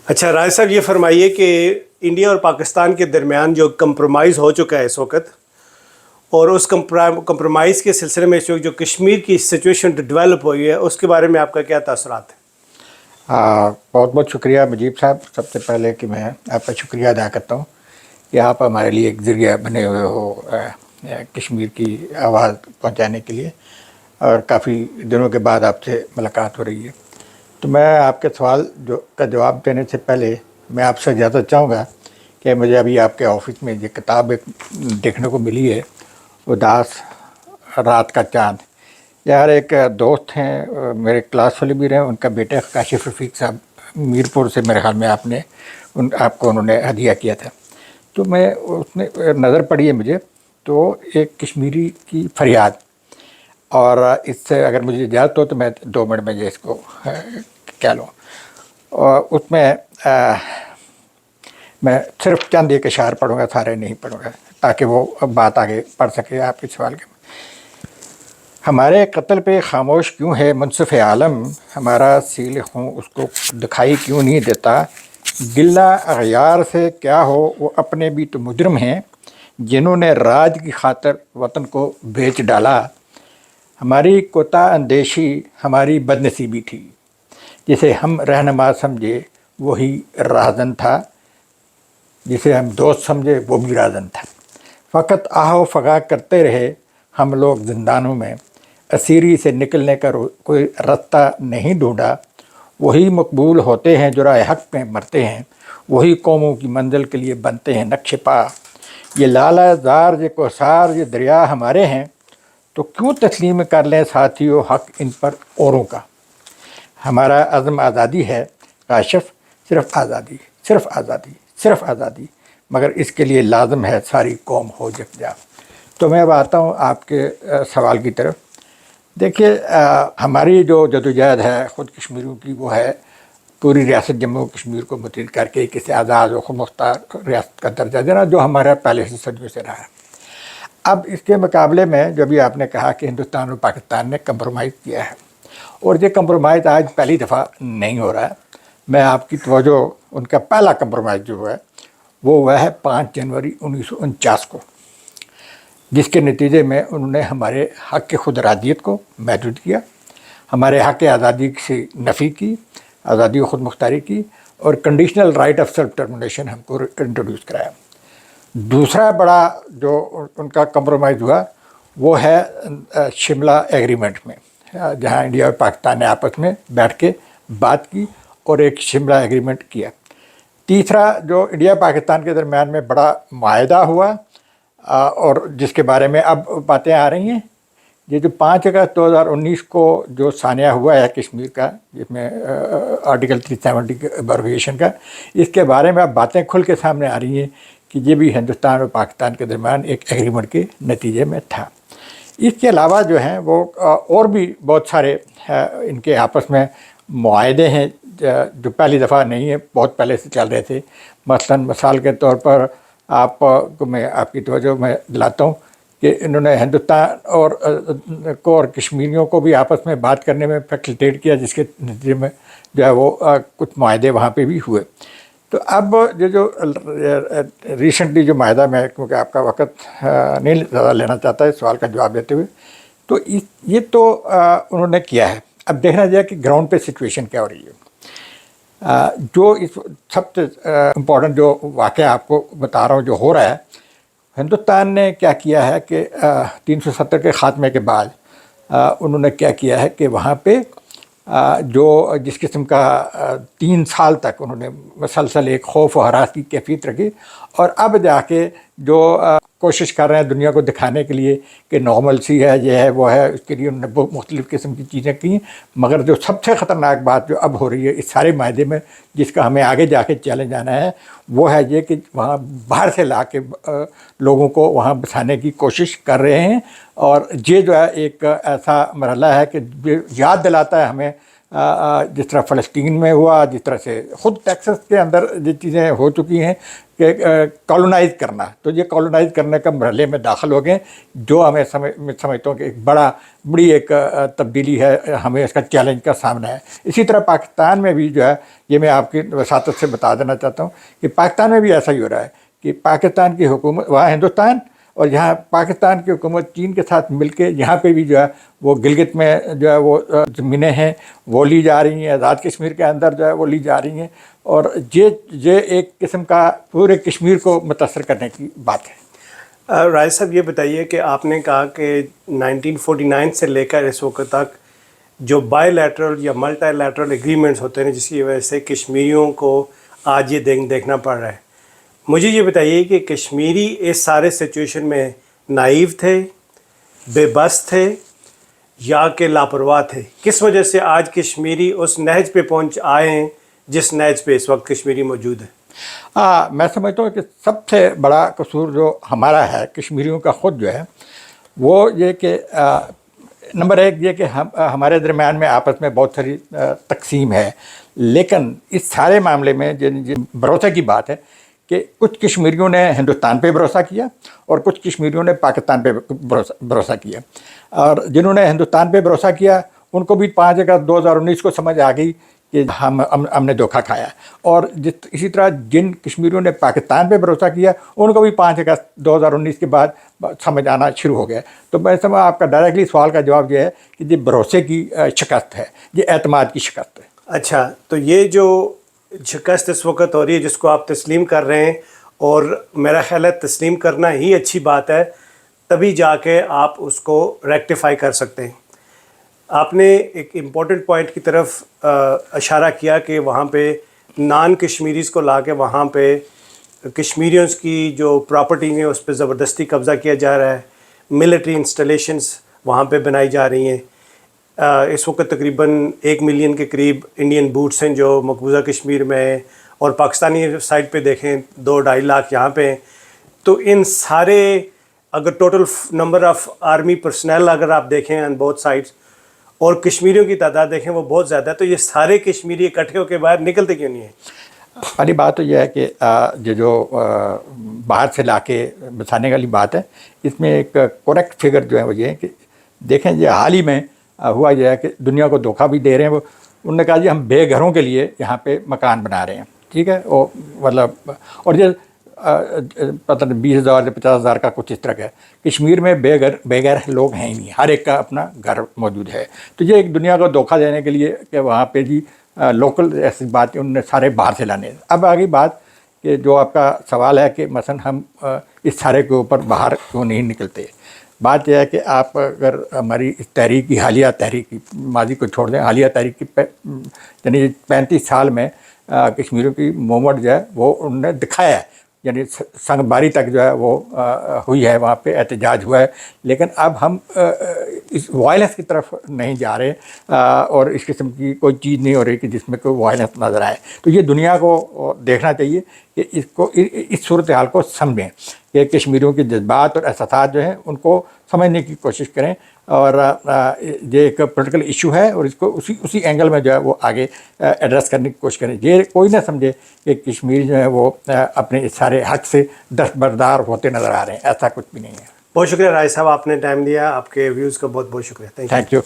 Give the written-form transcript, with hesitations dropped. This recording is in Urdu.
اچھا راج صاحب، یہ فرمائیے کہ انڈیا اور پاکستان کے درمیان جو کمپرومائز ہو چکا ہے اس وقت، اور اس کمپرومائز کے سلسلے میں جو کشمیر کی سچویشن ڈیولپ ہوئی ہے، اس کے بارے میں آپ کا کیا تاثرات ہیں؟ بہت بہت شکریہ مجیب صاحب، سب سے پہلے کہ میں آپ کا شکریہ ادا کرتا ہوں کہ آپ ہمارے لیے ایک ذریعہ بنے ہوئے ہو کشمیر کی آواز پہنچانے کے لیے، اور کافی دنوں کے بعد آپ سے ملاقات ہو رہی ہے۔ تو میں آپ کے سوال کا جواب دینے سے پہلے میں آپ سے اجازت چاہوں گا کہ مجھے ابھی آپ کے آفس میں یہ کتاب ایک دیکھنے کو ملی ہے، اداس رات کا چاند۔ یار ایک دوست ہیں میرے کلاس والے بھی رہے، ان کا بیٹا کاشف رفیق صاحب میرپور سے، میرے خیال میں آپ کو انہوں نے ہدیہ کیا تھا۔ تو میں اس نے نظر پڑی ہے مجھے، تو ایک کشمیری کی فریاد، اور اس سے اگر مجھے اجازت ہو تو میں 2 منٹ میں اس کو کہہ لوں۔ اور اس میں صرف چند ایک اشعار پڑھوں گا، سارے نہیں پڑھوں گا تاکہ وہ بات آگے پڑھ سکے آپ کے سوال کے۔ ہمارے قتل پہ خاموش کیوں ہے منصف عالم، ہمارا سیل خوں اس کو دکھائی کیوں نہیں دیتا، گلہ اغیار سے کیا ہو وہ اپنے بھی تو مجرم ہیں، جنہوں نے راج کی خاطر وطن کو بیچ ڈالا، ہماری کوتاہ اندیشی ہماری بد نصیبی تھی، جسے ہم رہنما سمجھے وہی راہزن تھا، جسے ہم دوست سمجھے وہ بھی راہزن تھا، فقط آہ و فغاں کرتے رہے ہم لوگ زندانوں میں، اسیری سے نکلنے کا کوئی رستہ نہیں ڈھونڈا، وہی مقبول ہوتے ہیں جو راہ حق میں مرتے ہیں، وہی قوموں کی منزل کے لیے بنتے ہیں نقش پا، یہ لالہ زار یہ کوثار یہ دریا ہمارے ہیں، تو کیوں تسلیم کر لیں ساتھیو حق ان پر اوروں کا، ہمارا عزم آزادی ہے کاشف، صرف آزادی، صرف آزادی، صرف آزادی، مگر اس کے لیے لازم ہے ساری قوم ہو یکجا۔ تو میں اب آتا ہوں آپ کے سوال کی طرف۔ دیکھیے ہماری جو جدوجہد ہے خود کشمیریوں کی، وہ ہے پوری ریاست جموں کشمیر کو متحد کر کے کسی آزاد و خود مختار ریاست کا درجہ دینا، جو ہمارا پہلے سے صدیوں سے رہا ہے۔ اب اس کے مقابلے میں جو بھی آپ نے کہا کہ ہندوستان اور پاکستان نے کمپرومائز کیا ہے، اور یہ کمپرومائز آج پہلی دفعہ نہیں ہو رہا ہے۔ میں آپ کی توجہ ان کا پہلا کمپرومائز جو ہے وہ ہوا ہے 5 جنوری 1949 کو، جس کے نتیجے میں انہوں نے ہمارے حق کی خود ارادیت کو محدود کیا، ہمارے حق آزادی سے نفی کی، آزادی و خود مختاری کی، اور conditional right of self determination ہم کو انٹروڈیوس کرایا۔ دوسرا بڑا جو ان کا کمپرومائز ہوا وہ ہے شملہ ایگریمنٹ میں، جہاں انڈیا اور پاکستان نے آپس میں بیٹھ کے بات کی اور ایک شملہ ایگریمنٹ کیا۔ تیسرا جو انڈیا پاکستان کے درمیان میں بڑا معاہدہ ہوا، اور جس کے بارے میں اب باتیں آ رہی ہیں، یہ جو 5 اگست 2019 کو جو سانیہ ہوا ہے کشمیر کا، جس میں آرٹیکل 370 کے ایبروگیشن کا، اس کے بارے میں اب باتیں کھل کے سامنے آ رہی ہیں کہ یہ بھی ہندوستان اور پاکستان کے درمیان ایک ایگریمنٹ کے نتیجے میں تھا۔ اس کے علاوہ جو ہیں وہ اور بھی بہت سارے ان کے آپس میں معاہدے ہیں جو پہلی دفعہ نہیں ہے، بہت پہلے سے چل رہے تھے۔ مثال کے طور پر آپ کو میں آپ کی توجہ میں دلاتا ہوں کہ انہوں نے ہندوستان اور کشمیریوں کو بھی آپس میں بات کرنے میں فیسیلیٹیٹ کیا، جس کے نتیجے میں جو ہے وہ کچھ معاہدے وہاں پہ بھی ہوئے۔ تو اب جو ریسنٹلی جو معاہدہ، میں کیونکہ آپ کا وقت نہیں زیادہ لینا چاہتا ہے سوال کا جواب دیتے ہوئے، تو یہ تو انہوں نے کیا ہے۔ اب دیکھنا جائے کہ گراؤنڈ پہ سچویشن کیا ہو رہی ہے۔ جو اس سب سے امپورٹنٹ جو واقعہ آپ کو بتا رہا ہوں جو ہو رہا ہے، ہندوستان نے کیا کیا ہے کہ 370 کے خاتمے کے بعد انہوں نے کیا کیا ہے کہ وہاں پہ جو جس قسم کا 3 سال تک انہوں نے مسلسل ایک خوف و ہراس کی کیفیت رکھی، اور اب جا کے جو کوشش کر رہے ہیں دنیا کو دکھانے کے لیے کہ نارمل سی ہے، یہ ہے وہ ہے، اس کے لیے انہوں نے بہت مختلف قسم کی چیزیں کی ہیں۔ مگر جو سب سے خطرناک بات جو اب ہو رہی ہے اس سارے معاہدے میں، جس کا ہمیں آگے جا کے چیلنج آنا ہے، وہ ہے یہ کہ وہاں باہر سے لا کے لوگوں کو وہاں بسانے کی کوشش کر رہے ہیں، اور یہ جو ہے ایک ایسا مرحلہ ہے کہ یاد دلاتا ہے ہمیں جس طرح فلسطین میں ہوا، جس طرح سے خود ٹیکسس کے اندر یہ چیزیں ہو چکی ہیں کہ کالونائز کرنا، تو یہ کالونائز کرنے کا مرحلے میں داخل ہو گئے، جو میں سمجھتا ہوں کہ ایک بڑی ایک تبدیلی ہے، ہمیں اس کا چیلنج کا سامنا ہے۔ اسی طرح پاکستان میں بھی جو ہے، یہ میں آپ کی وساطت سے بتا دینا چاہتا ہوں کہ پاکستان میں بھی ایسا ہی ہو رہا ہے کہ پاکستان کی حکومت، وہاں ہندوستان اور یہاں پاکستان کی حکومت چین کے ساتھ مل کے یہاں پہ بھی جو ہے وہ گلگت میں جو ہے وہ زمینیں ہیں وہ لی جا رہی ہیں، آزاد کشمیر کے اندر جو ہے وہ لی جا رہی ہیں، اور یہ ایک قسم کا پورے کشمیر کو متاثر کرنے کی بات ہے۔ راجہ صاحب یہ بتائیے کہ آپ نے کہا کہ 1949 سے لے کر اس وقت تک جو بائی لیٹرل یا ملٹی لیٹرل ایگریمنٹس ہوتے ہیں جس کی وجہ سے کشمیریوں کو آج یہ دیکھنا پڑ رہا ہے، مجھے یہ بتائیے کہ کشمیری اس سارے سچویشن میں نائیو تھے، بے بس تھے، یا کہ لاپرواہ تھے؟ کس وجہ سے آج کشمیری اس نہج پہ پہنچ آئے ہیں جس نہج پہ اس وقت کشمیری موجود ہے؟ میں سمجھتا ہوں کہ سب سے بڑا قصور جو ہمارا ہے کشمیریوں کا خود جو ہے وہ یہ کہ نمبر ایک یہ کہ ہمارے درمیان میں آپس میں بہت ساری تقسیم ہے، لیکن اس سارے معاملے میں بھروسے کی بات ہے کہ کچھ کشمیریوں نے ہندوستان پہ بھروسہ کیا اور کچھ کشمیریوں نے پاکستان پہ بھروسہ کیا، اور جنہوں نے ہندوستان پہ بھروسہ کیا ان کو بھی 5 اگست 2019 کو سمجھ آ گئی کہ ہم نے دھوکہ کھایا، اور اسی طرح جن کشمیریوں نے پاکستان پہ بھروسہ کیا ان کو بھی 5 اگست 2019 کے بعد سمجھ آنا شروع ہو گیا۔ تو میں سمجھا آپ کا ڈائریکٹلی سوال کا جواب یہ ہے کہ یہ بھروسے کی شکست ہے، یہ اعتماد کی شکست ہے۔ اچھا، تو یہ جو شکست اس وقت ہو رہی ہے جس کو آپ تسلیم کر رہے ہیں، اور میرا خیال ہے تسلیم کرنا ہی اچھی بات ہے، تبھی جا کے آپ اس کو ریکٹیفائی کر سکتے ہیں۔ آپ نے ایک امپورٹنٹ پوائنٹ کی طرف اشارہ کیا کہ وہاں پہ نان کشمیریز کو لا کے وہاں پہ کشمیریوں کی جو پراپرٹی ہیں اس پہ زبردستی قبضہ کیا جا رہا ہے، ملٹری انسٹالیشنز وہاں پہ بنائی جا رہی ہیں۔ اس وقت تقریباً 1 ملین کے قریب انڈین بوٹس ہیں جو مقبوضہ کشمیر میں ہیں، اور پاکستانی سائڈ پہ دیکھیں 2-2.5 لاکھ یہاں پہ ہیں۔ تو ان سارے اگر total number of army personal اگر آپ دیکھیں آن بوتھ سائڈس اور کشمیریوں کی تعداد دیکھیں وہ بہت زیادہ ہے، تو یہ سارے کشمیری اکٹھے ہو کے باہر نکلتے کیوں نہیں ہیں؟ پہلی بات تو یہ ہے کہ جو باہر سے لا کے بسانے والی بات ہے، اس میں ایک کریکٹ فگر جو ہے وہ یہ ہے کہ دیکھیں یہ حال ہی میں ہوا یہ ہے کہ دنیا کو دھوکہ بھی دے رہے ہیں وہ، انہوں نے کہا جی ہم بے گھروں کے لیے یہاں پہ مکان بنا رہے ہیں، ٹھیک ہے، وہ مطلب اور یہ پتہ نہیں 20,000 سے 50,000 کا کچھ اس طرح کا ہے۔ کشمیر میں بے گھر لوگ ہیں ہی نہیں، ہر ایک کا اپنا گھر موجود ہے۔ تو یہ ایک دنیا کو دھوکہ دینے کے لیے کہ وہاں پہ جی لوکل ایسی بات انہوں نے سارے باہر سے لانے۔ اب آگے بات کہ جو آپ کا سوال ہے کہ مثلا ہم اس سارے کے اوپر باہر کیوں نہیں نکلتے، بات یہ ہے کہ آپ اگر ہماری اس تحریک کی حالیہ تحریک کی ماضی کو چھوڑ دیں، حالیہ تحریک کی یعنی 35 سال میں کشمیریوں کی موومنٹ جو ہے وہ انہوں نے دکھایا ہے، یعنی سنگ باری تک جو ہے وہ ہوئی ہے، وہاں پہ احتجاج ہوا ہے، لیکن اب ہم اس وائلنس کی طرف نہیں جا رہے، اور اس قسم کی کوئی چیز نہیں ہو رہی کہ جس میں کوئی وائلنس نظر آئے۔ تو یہ دنیا کو دیکھنا چاہیے کہ اس صورتحال کو سمجھیں کہ کشمیریوں کے جذبات اور احساسات جو ہیں ان کو سمجھنے کی کوشش کریں، اور یہ ایک پولیٹیکل ایشو ہے اور اس کو اسی اینگل میں جو ہے وہ آگے ایڈریس کرنے کی کوشش کریں۔ یہ کوئی نہ سمجھے کہ کشمیر جو ہے وہ اپنے اس سارے حق سے دستبردار ہوتے نظر آ رہے ہیں، ایسا کچھ بھی نہیں ہے۔ بہت شکریہ راجہ صاحب، آپ نے ٹائم دیا، آپ کے ویوز کا بہت بہت شکریہ۔ Thank you.